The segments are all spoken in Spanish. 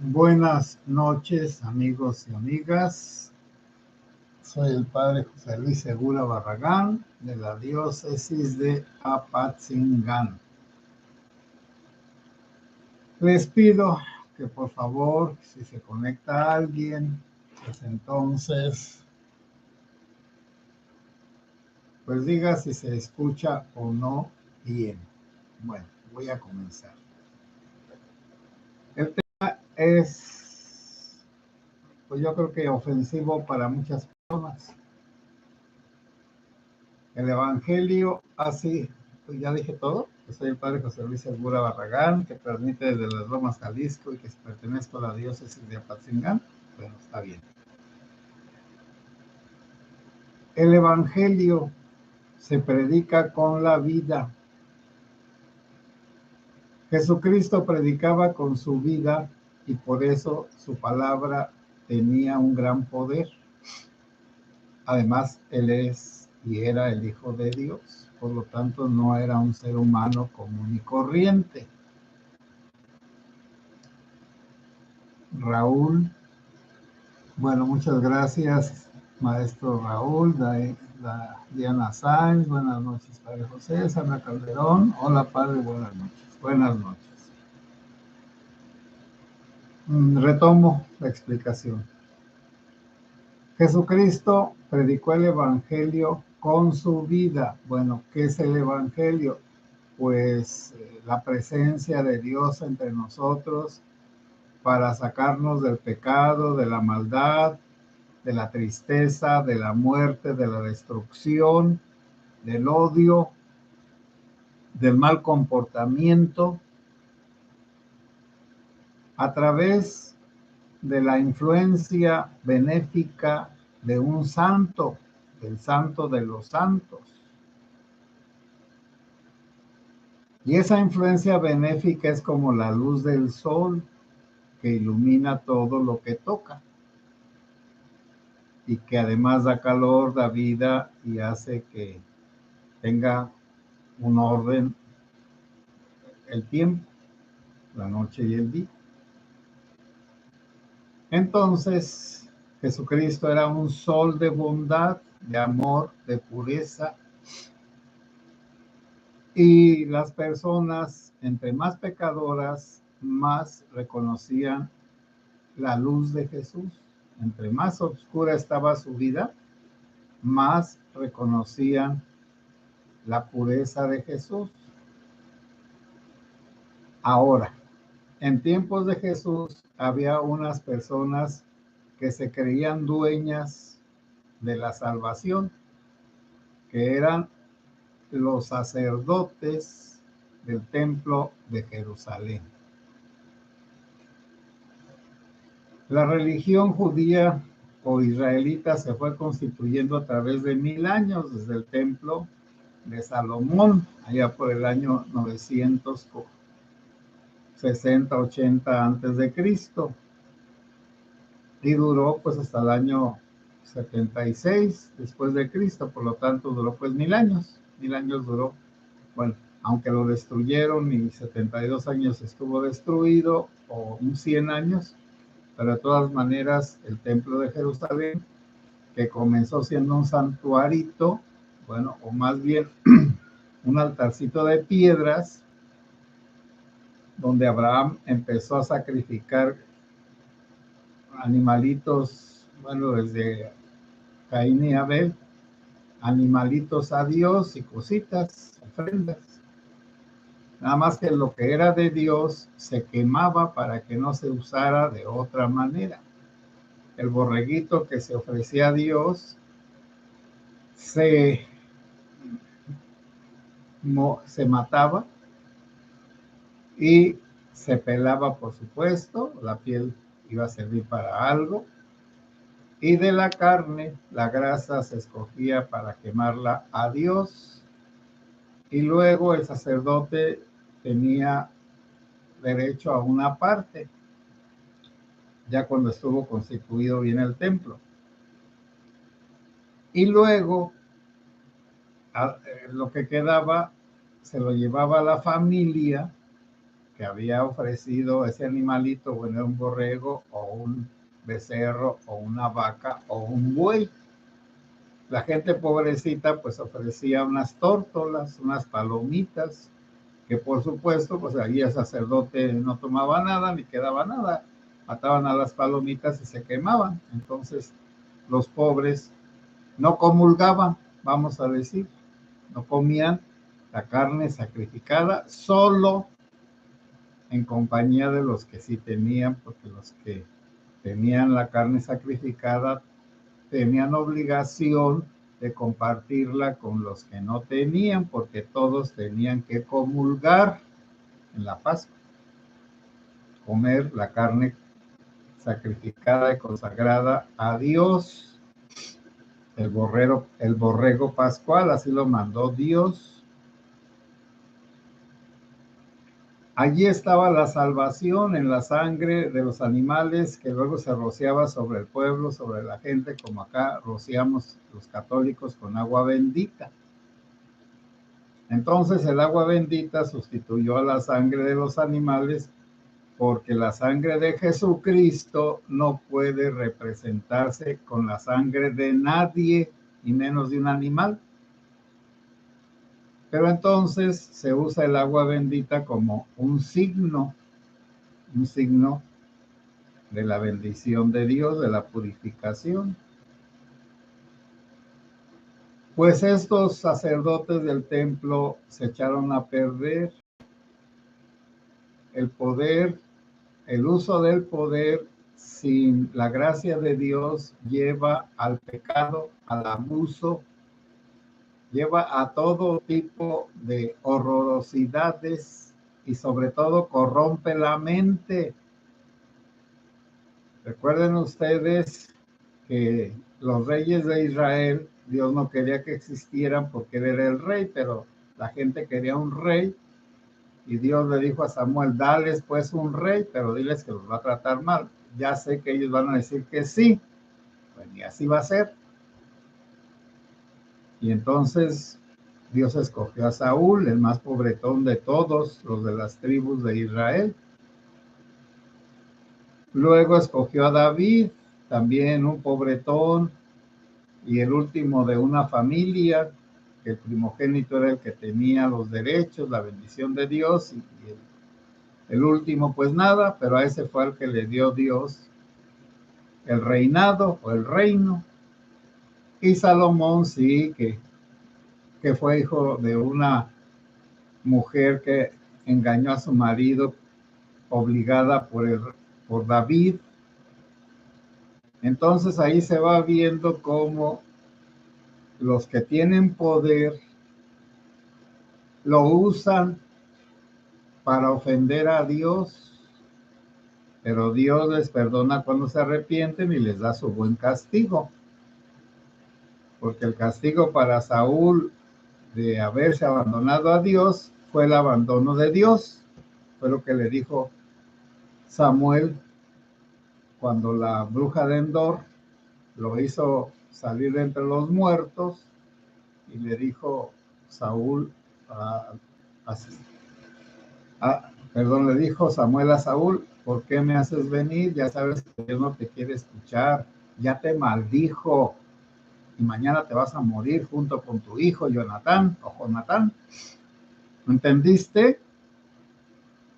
Buenas noches, amigos y amigas. Soy el padre José Luis Segura Barragán, de la diócesis de Apatzingán. Les pido que por favor, si se conecta alguien, pues entonces, pues diga si se escucha o no bien. Bueno, voy a comenzar. El tema es, pues yo creo que ofensivo para muchas personas. El Evangelio, así, pues ya dije todo, que soy el padre José Luis Segura Barragán, que transmite desde Las Lomas, Jalisco, y que pertenezco a la diócesis de Apatzingán. Bueno, está bien. El Evangelio se predica con la vida. Jesucristo predicaba con su vida y por eso su palabra tenía un gran poder. Además, Él es y era el Hijo de Dios, por lo tanto no era un ser humano común y corriente. Raúl, bueno, muchas gracias, maestro Raúl, Diana Sáenz, buenas noches, padre José, Sandra Calderón, hola padre, buenas noches, buenas noches. Retomo la explicación. Jesucristo predicó el Evangelio con su vida. Bueno, ¿qué es el Evangelio? Pues la presencia de Dios entre nosotros para sacarnos del pecado, de la maldad, de la tristeza, de la muerte, de la destrucción, del odio, del mal comportamiento, a través de la influencia benéfica de un santo, el santo de los santos. Y esa influencia benéfica es como la luz del sol que ilumina todo lo que toca y que además da calor, da vida y hace que tenga un orden el tiempo, la noche y el día. Entonces, Jesucristo era un sol de bondad, de amor, de pureza. Y las personas, entre más pecadoras, más reconocían la luz de Jesús. Entre más oscura estaba su vida, más reconocían la pureza de Jesús. Ahora, en tiempos de Jesús había unas personas que se creían dueñas de la salvación, que eran los sacerdotes del templo de Jerusalén. La religión judía o israelita se fue constituyendo a través de 1000 años, desde el templo de Salomón, allá por el año 960-80 antes de Cristo, y duró pues hasta el año 76 después de Cristo, por lo tanto duró pues 1000 años. 1000 años duró, bueno, aunque lo destruyeron y 72 años estuvo destruido, o 100 años, pero de todas maneras el templo de Jerusalén, que comenzó siendo un santuarito, bueno, o más bien un altarcito de piedras, donde Abraham empezó a sacrificar animalitos, bueno, desde Caín y Abel, animalitos a Dios y cositas, ofrendas. Nada más que lo que era de Dios se quemaba para que no se usara de otra manera. El borreguito que se ofrecía a Dios se mataba y se pelaba, por supuesto, la piel iba a servir para algo, y de la carne, la grasa se escogía para quemarla a Dios, y luego el sacerdote tenía derecho a una parte, ya cuando estuvo constituido bien el templo. Y luego, lo que quedaba, se lo llevaba a la familia, que había ofrecido ese animalito, bueno, era un borrego o un becerro o una vaca o un buey. La gente pobrecita pues ofrecía unas tórtolas, unas palomitas, que por supuesto pues ahí el sacerdote no tomaba nada ni quedaba nada. Mataban a las palomitas y se quemaban. Entonces los pobres no comulgaban, vamos a decir, no comían la carne sacrificada solo en compañía de los que sí tenían, porque los que tenían la carne sacrificada tenían obligación de compartirla con los que no tenían, porque todos tenían que comulgar en la Pascua, comer la carne sacrificada y consagrada a Dios. El borrego pascual, así lo mandó Dios. Allí estaba la salvación en la sangre de los animales que luego se rociaba sobre el pueblo, sobre la gente, como acá rociamos los católicos con agua bendita. Entonces el agua bendita sustituyó a la sangre de los animales, porque la sangre de Jesucristo no puede representarse con la sangre de nadie, y menos de un animal. Pero entonces se usa el agua bendita como un signo de la bendición de Dios, de la purificación. Pues estos sacerdotes del templo se echaron a perder. El poder, el uso del poder sin la gracia de Dios lleva al pecado, al abuso, lleva a todo tipo de horrorosidades y sobre todo corrompe la mente. Recuerden ustedes que los reyes de Israel, Dios no quería que existieran porque él era el rey, pero la gente quería un rey y Dios le dijo a Samuel, dales pues un rey, pero diles que los va a tratar mal. Ya sé que ellos van a decir que sí, pues y así va a ser. Y entonces Dios escogió a Saúl, el más pobretón de todos los de las tribus de Israel. Luego escogió a David, también un pobretón y el último de una familia, que el primogénito era el que tenía los derechos, la bendición de Dios, y el último pues nada, pero a ese fue el que le dio Dios el reinado o el reino. Y Salomón sí, que fue hijo de una mujer que engañó a su marido, obligada por David. Entonces ahí se va viendo cómo los que tienen poder lo usan para ofender a Dios, pero Dios les perdona cuando se arrepienten y les da su buen castigo, porque el castigo para Saúl de haberse abandonado a Dios fue el abandono de Dios. Fue lo que le dijo Samuel cuando la bruja de Endor lo hizo salir de entre los muertos, y le dijo Saúl le dijo Samuel a Saúl, ¿por qué me haces venir? Ya sabes que Dios no te quiere escuchar, ya te maldijo y mañana te vas a morir junto con tu hijo Jonatán o Jonatán. ¿Entendiste?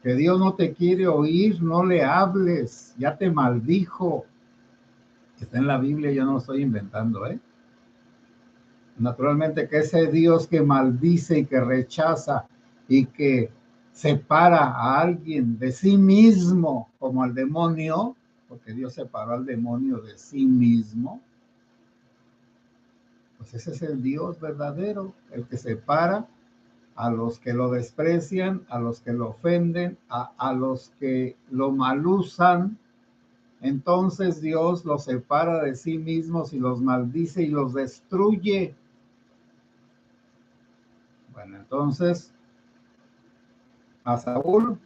Que Dios no te quiere oír, no le hables, ya te maldijo. Está en la Biblia, yo no lo estoy inventando, ¿eh? Naturalmente que ese Dios que maldice y que rechaza y que separa a alguien de sí mismo, como al demonio, porque Dios separó al demonio de sí mismo, pues ese es el Dios verdadero, el que separa a los que lo desprecian, a los que lo ofenden, a los que lo malusan. Entonces Dios los separa de sí mismos y los maldice y los destruye. Bueno, entonces a Saúl,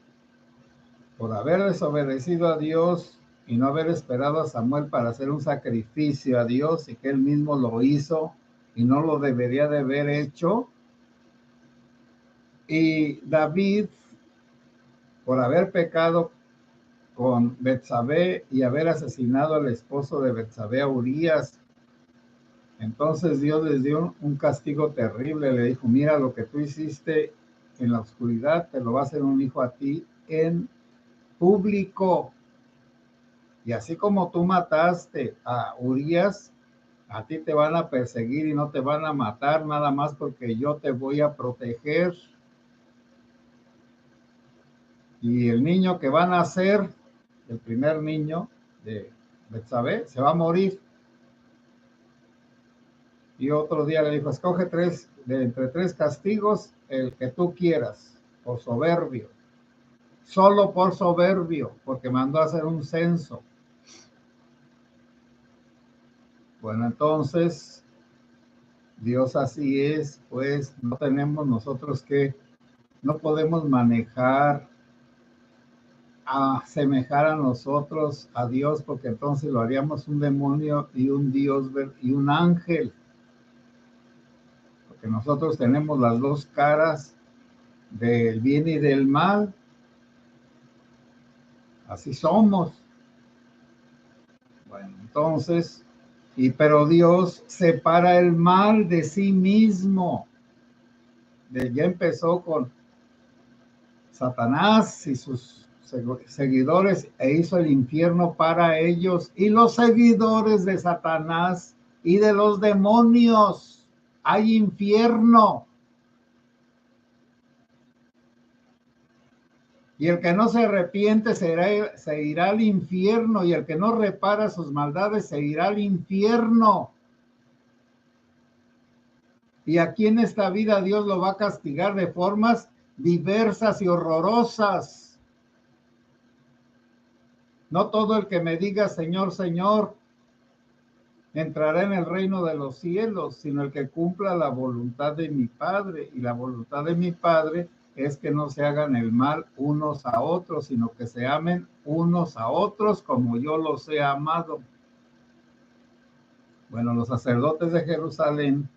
por haber desobedecido a Dios y no haber esperado a Samuel para hacer un sacrificio a Dios, y que él mismo lo hizo y no lo debería de haber hecho. Y David por haber pecado con Betsabé y haber asesinado al esposo de Betsabé, a Urías. Entonces Dios les dio un castigo terrible, le dijo, mira lo que tú hiciste en la oscuridad, te lo va a hacer un hijo a ti en público. Y así como tú mataste a Urías, a ti te van a perseguir y no te van a matar nada más porque yo te voy a proteger. Y el niño que van a nacer, el primer niño de Betsabé, se va a morir. Y otro día le dijo, escoge entre tres castigos, el que tú quieras, por soberbio. Solo por soberbio, porque mandó a hacer un censo. Bueno, entonces, Dios así es, pues no tenemos nosotros no podemos manejar, asemejar a nosotros a Dios, porque entonces lo haríamos un demonio y un Dios y un ángel. Porque nosotros tenemos las dos caras del bien y del mal. Así somos. Bueno, entonces, pero Dios separa el mal de sí mismo. Ya empezó con Satanás y sus seguidores e hizo el infierno para ellos, y los seguidores de Satanás y de los demonios. Hay infierno. Y el que no se arrepiente se irá al infierno, y el que no repara sus maldades se irá al infierno. Y aquí en esta vida Dios lo va a castigar de formas diversas y horrorosas. No todo el que me diga Señor, Señor, entrará en el reino de los cielos, sino el que cumpla la voluntad de mi Padre. Y la voluntad de mi Padre es que no se hagan el mal unos a otros, sino que se amen unos a otros como yo los he amado. Bueno, los sacerdotes de Jerusalén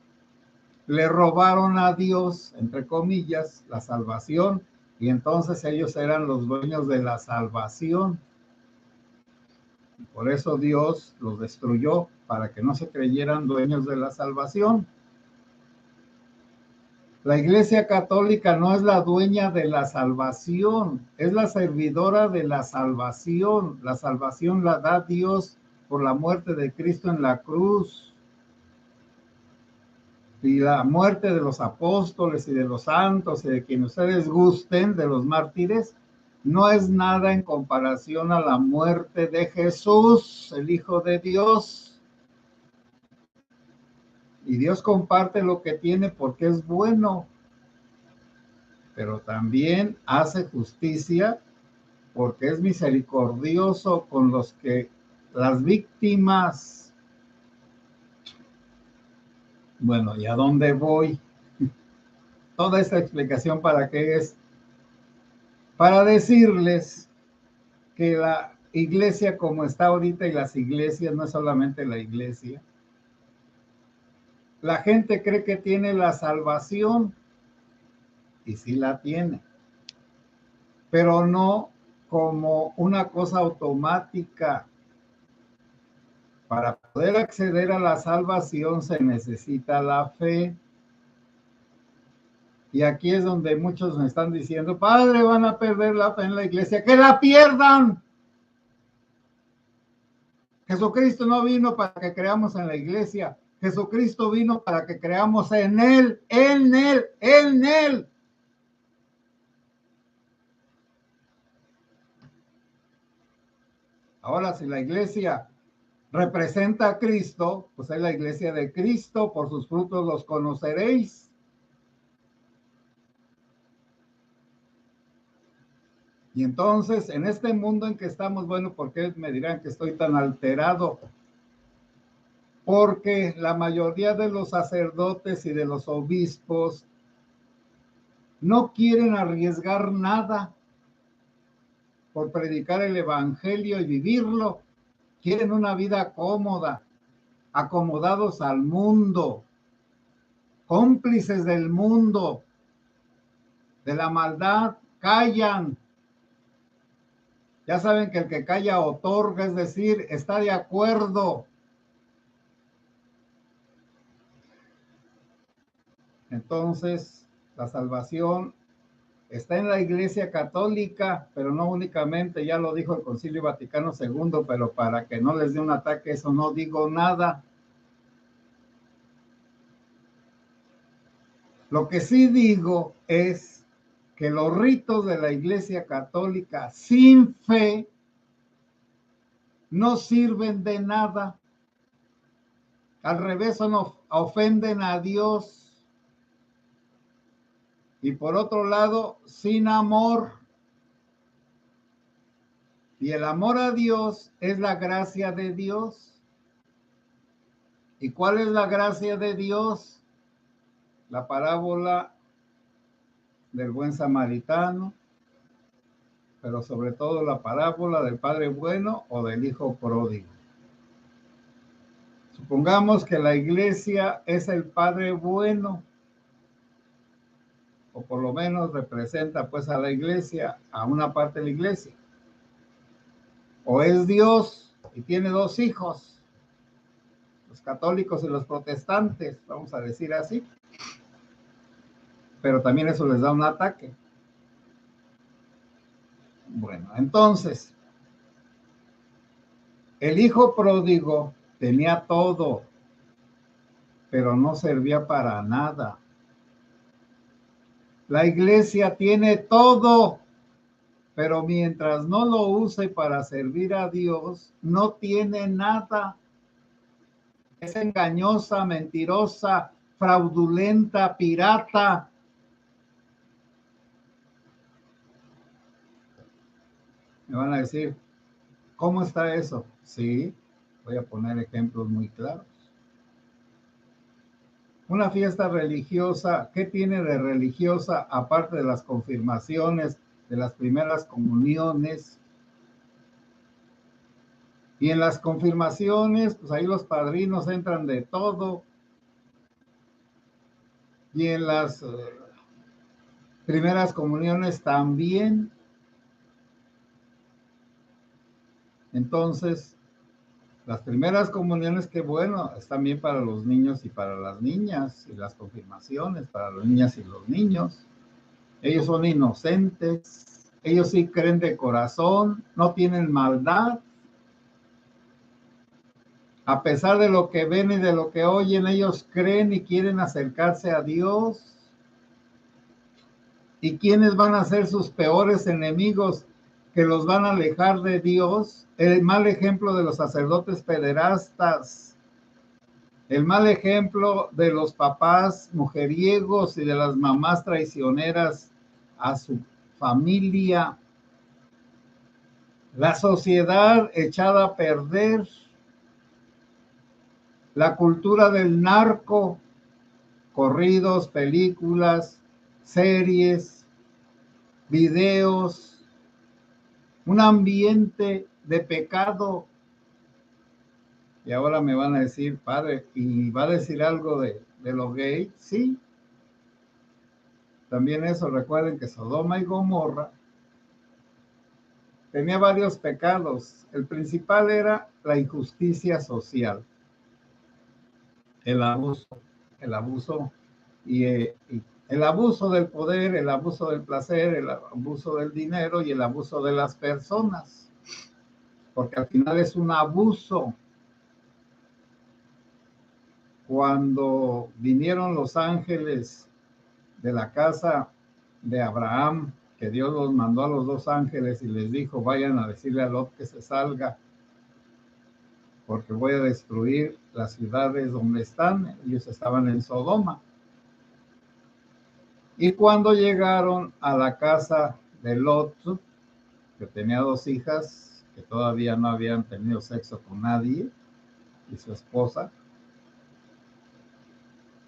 le robaron a Dios, entre comillas, la salvación, y entonces ellos eran los dueños de la salvación. Por eso Dios los destruyó, para que no se creyeran dueños de la salvación. La Iglesia Católica no es la dueña de la salvación, es la servidora de la salvación. La salvación la da Dios por la muerte de Cristo en la cruz. Y la muerte de los apóstoles y de los santos y de quien ustedes gusten, de los mártires, no es nada en comparación a la muerte de Jesús, el Hijo de Dios. Y Dios comparte lo que tiene porque es bueno, pero también hace justicia porque es misericordioso con las víctimas. Bueno, ¿y a dónde voy? Toda esta explicación para qué es, para decirles que la iglesia como está ahorita, y las iglesias, no es solamente la iglesia, la gente cree que tiene la salvación, y sí la tiene, pero no como una cosa automática. Para poder acceder a la salvación se necesita la fe. Y aquí es donde muchos me están diciendo, padre, van a perder la fe en la iglesia. ¡Que la pierdan! Jesucristo no vino para que creamos en la iglesia. Jesucristo vino para que creamos en Él, en Él, en Él. Ahora, si la iglesia representa a Cristo, pues es la iglesia de Cristo, por sus frutos los conoceréis. Y entonces, en este mundo en que estamos, bueno, ¿por qué me dirán que estoy tan alterado? Porque la mayoría de los sacerdotes y de los obispos no quieren arriesgar nada por predicar el evangelio y vivirlo. Quieren una vida cómoda, acomodados al mundo, cómplices del mundo, de la maldad, callan. Ya saben que el que calla otorga, es decir, está de acuerdo. Entonces, la salvación está en la Iglesia Católica, pero no únicamente, ya lo dijo el Concilio Vaticano II, pero para que no les dé un ataque, eso no digo nada. Lo que sí digo es que los ritos de la Iglesia Católica sin fe no sirven de nada. Al revés, ofenden a Dios. Y por otro lado, sin amor. Y el amor a Dios es la gracia de Dios. ¿Y cuál es la gracia de Dios? La parábola del buen samaritano, pero sobre todo la parábola del padre bueno o del hijo pródigo. Supongamos que la iglesia es el padre bueno, o por lo menos representa pues a la iglesia, a una parte de la iglesia. O es Dios y tiene dos hijos, los católicos y los protestantes, vamos a decir así. Pero también eso les da un ataque. Bueno, entonces, el hijo pródigo tenía todo, pero no servía para nada. La iglesia tiene todo, pero mientras no lo use para servir a Dios, no tiene nada. Es engañosa, mentirosa, fraudulenta, pirata. Me van a decir, ¿cómo está eso? Sí, voy a poner ejemplos muy claros. Una fiesta religiosa, ¿qué tiene de religiosa aparte de las confirmaciones, de las primeras comuniones? Y en las confirmaciones, pues ahí los padrinos entran de todo. Y en las primeras comuniones también. Entonces, las primeras comuniones, qué bueno, están bien para los niños y para las niñas, y las confirmaciones para las niñas y los niños. Ellos son inocentes, ellos sí creen de corazón, no tienen maldad. A pesar de lo que ven y de lo que oyen, ellos creen y quieren acercarse a Dios. ¿Y quiénes van a ser sus peores enemigos que los van a alejar de Dios? El mal ejemplo de los sacerdotes pederastas, el mal ejemplo de los papás mujeriegos y de las mamás traicioneras a su familia, la sociedad echada a perder, la cultura del narco, corridos, películas, series, videos, un ambiente de pecado. Y ahora me van a decir, padre, ¿y va a decir algo de los gays? Sí. También eso, recuerden que Sodoma y Gomorra tenía varios pecados. El principal era la injusticia social, el abuso y el abuso del poder, el abuso del placer, el abuso del dinero y el abuso de las personas, porque al final es un abuso. Cuando vinieron los ángeles de la casa de Abraham, que Dios los mandó a los dos ángeles y les dijo, vayan a decirle a Lot que se salga, porque voy a destruir las ciudades donde están. Ellos estaban en Sodoma. Y cuando llegaron a la casa de Lot, que tenía dos hijas, que todavía no habían tenido sexo con nadie, y su esposa,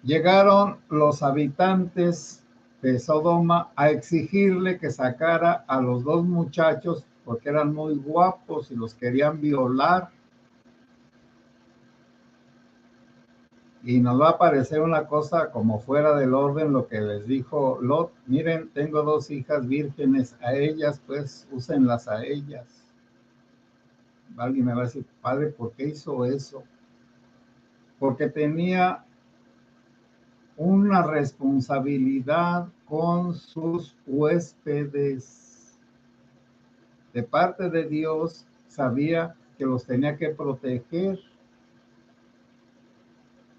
llegaron los habitantes de Sodoma a exigirle que sacara a los dos muchachos porque eran muy guapos y los querían violar. Y nos va a parecer una cosa como fuera del orden lo que les dijo Lot. Miren, tengo dos hijas vírgenes, a ellas pues úsenlas a ellas. Alguien me va a decir, padre, ¿por qué hizo eso? Porque tenía una responsabilidad con sus huéspedes. De parte de Dios, sabía que los tenía que proteger.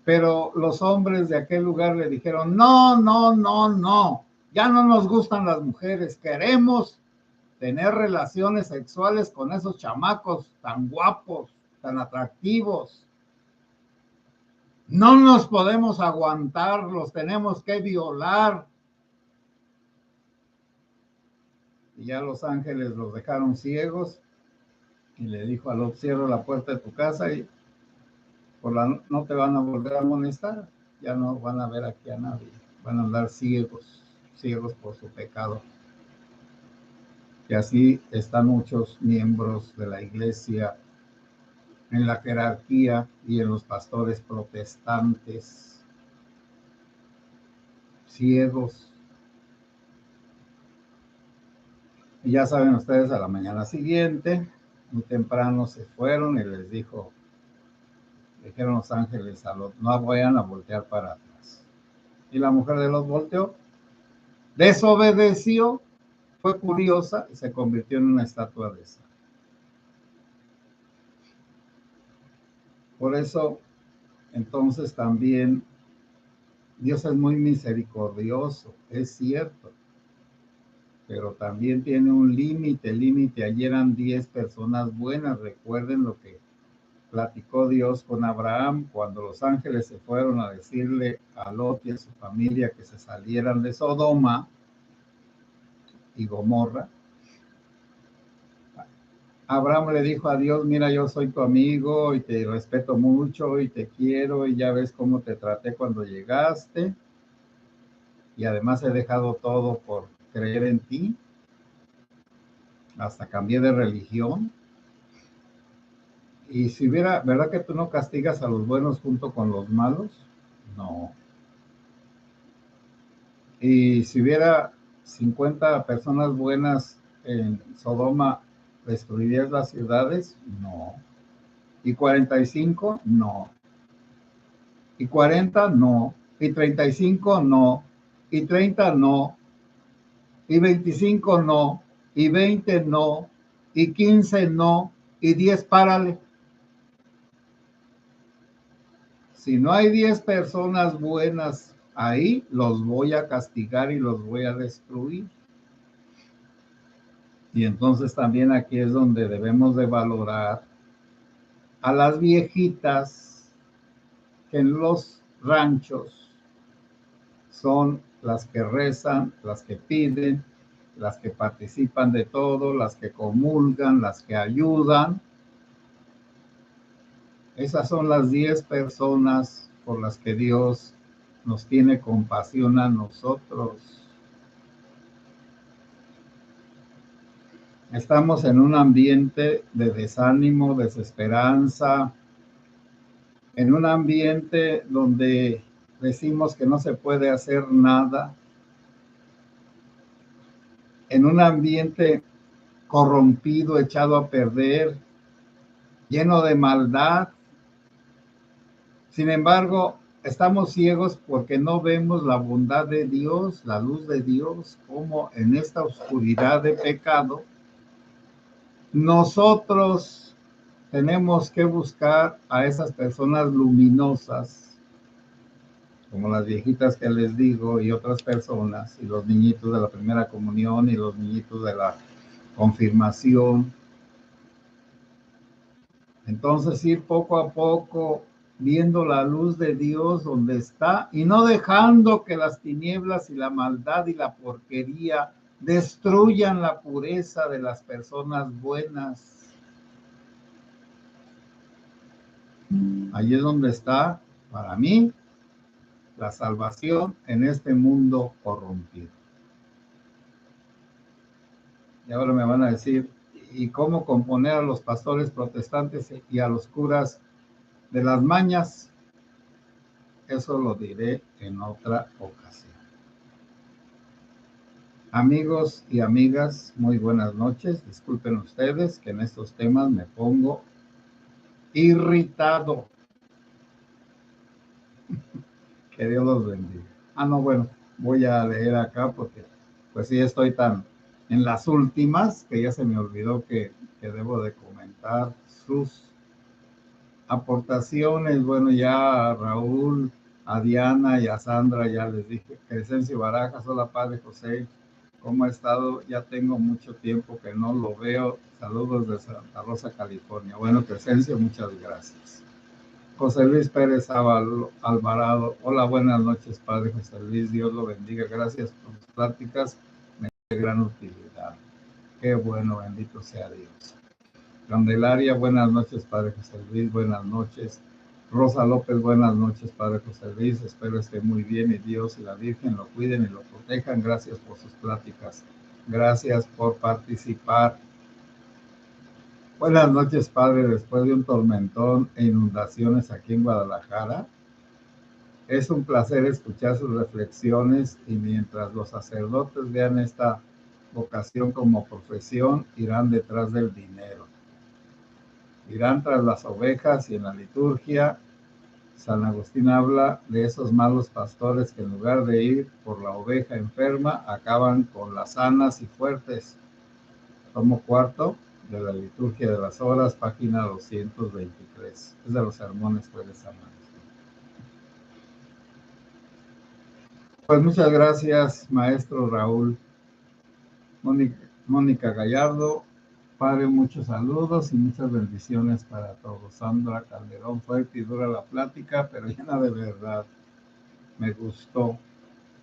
Pero los hombres de aquel lugar le dijeron, no, no, no, no, ya no nos gustan las mujeres, queremos tener relaciones sexuales con esos chamacos tan guapos, tan atractivos. No nos podemos aguantar, los tenemos que violar. Y ya los ángeles los dejaron ciegos y le dijo a Lot, cierra la puerta de tu casa y no te van a volver a molestar, ya no van a ver aquí a nadie, van a andar ciegos por su pecado. Y así están muchos miembros de la iglesia en la jerarquía y en los pastores protestantes, ciegos. Y ya saben ustedes, a la mañana siguiente, muy temprano se fueron y dijeron los ángeles a Lot, no vayan a voltear para atrás. Y la mujer de Lot volteó, desobedeció, fue curiosa y se convirtió en una estatua de sal. Por eso, entonces también Dios es muy misericordioso, es cierto, pero también tiene un límite. Allí eran 10 personas buenas. Recuerden lo que platicó Dios con Abraham cuando los ángeles se fueron a decirle a Lot y a su familia que se salieran de Sodoma y Gomorra. Abraham le dijo a Dios, mira, yo soy tu amigo y te respeto mucho y te quiero y ya ves cómo te traté cuando llegaste y además he dejado todo por creer en ti, hasta cambié de religión. Y si hubiera, ¿verdad que tú no castigas a los buenos junto con los malos? No. Y si hubiera 50 personas buenas en Sodoma, ¿destruirías las ciudades? No. ¿Y 45? No. ¿Y 40? No. ¿Y 35? No. ¿Y 30? No. ¿Y 25? No. ¿Y 20? No. ¿Y 15? No. ¿Y 10? Párale. Si no hay 10 personas buenas ahí, los voy a castigar y los voy a destruir. Y entonces también aquí es donde debemos de valorar a las viejitas que en los ranchos son las que rezan, las que piden, las que participan de todo, las que comulgan, las que ayudan. Esas son las 10 personas por las que Dios nos tiene compasión a nosotros. Estamos en un ambiente de desánimo, desesperanza, en un ambiente donde decimos que no se puede hacer nada, en un ambiente corrompido, echado a perder, lleno de maldad. Sin embargo, estamos ciegos porque no vemos la bondad de Dios, la luz de Dios, como en esta oscuridad de pecado, nosotros tenemos que buscar a esas personas luminosas, como las viejitas que les digo, y otras personas, y los niñitos de la primera comunión, y los niñitos de la confirmación. Entonces ir poco a poco viendo la luz de Dios donde está y no dejando que las tinieblas y la maldad y la porquería destruyan la pureza de las personas buenas. Allí es donde está, para mí, la salvación en este mundo corrompido. Y ahora me van a decir, ¿y cómo componer a los pastores protestantes y a los curas de las mañas? Eso lo diré en otra ocasión. Amigos y amigas, muy buenas noches. Disculpen ustedes que en estos temas me pongo irritado. Que Dios los bendiga. No, bueno, voy a leer acá porque pues sí estoy tan en las últimas que ya se me olvidó que debo de comentar sus aportaciones. Bueno, ya a Raúl, a Diana y a Sandra ya les dije. Crescencio Barajas, hola padre José, ¿cómo ha estado? Ya tengo mucho tiempo que no lo veo. Saludos de Santa Rosa, California. Bueno, Crescencio, muchas gracias. José Luis Pérez Alvarado, hola, buenas noches padre José Luis, Dios lo bendiga, gracias por sus pláticas, me de gran utilidad. Qué bueno, bendito sea Dios. Candelaria, buenas noches, Padre José Luis, buenas noches. Rosa López, buenas noches, Padre José Luis, espero esté muy bien y Dios y la Virgen lo cuiden y lo protejan. Gracias por sus pláticas. Gracias por participar. Buenas noches, Padre. Después de un tormentón e inundaciones aquí en Guadalajara, es un placer escuchar sus reflexiones y mientras los sacerdotes vean esta vocación como profesión, irán detrás del dinero. Irán tras las ovejas y en la liturgia San Agustín habla de esos malos pastores que en lugar de ir por la oveja enferma acaban con las sanas y fuertes. Tomo cuarto de la liturgia de las horas, página 223. Es de los sermones de San Agustín. Pues muchas gracias, maestro Raúl. Mónica Gallardo, Padre, muchos saludos y muchas bendiciones para todos. Sandra Calderón, fuerte y dura la plática, pero llena de verdad. Me gustó.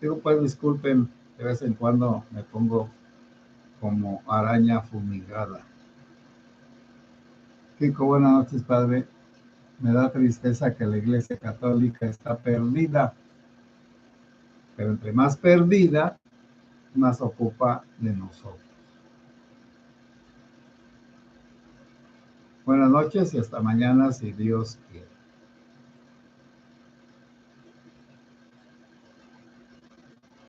Digo, pues disculpen, de vez en cuando me pongo como araña fumigada. Kiko, buenas noches, Padre. Me da tristeza que la Iglesia Católica está perdida, pero entre más perdida, más ocupa de nosotros. Buenas noches y hasta mañana, si Dios quiere.